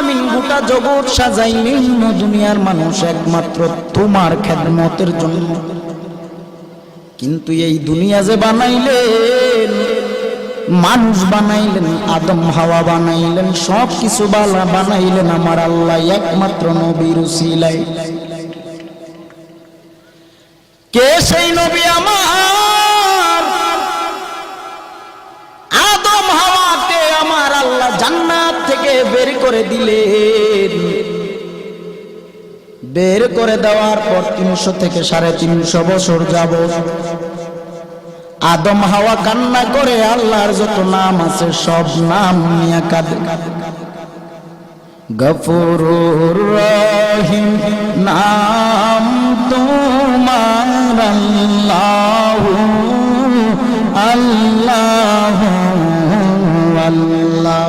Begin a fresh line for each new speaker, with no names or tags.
আলামিন গোটা জগৎ সাজাইলেন দুনিয়ার মানুষ একমাত্র তোমার খেদমতের জন্য। কিন্তু এই দুনিয়া যে বানাইলেন, মানুষ বানাইলেন, আদম হাওয়া বানাইলেন, সব কিছু বানাইলেন আমার আল্লাহ একমাত্র নবীর উসিলায়। কে সেই নবী? আমার আদম হাওয়াকে আমার আল্লাহ জান্নাত থেকে বের করে দিলেন। বের করে দেওয়ার পর 300 থেকে 350 বছর যাবত আদম হাওয়া কান্না করে আল্লাহর যত নাম আছে সব নাম নিয়ে কাঁদে। গফুরুর রহিম নাম তোমার আল্লাহ আল্লাহ আল্লাহ।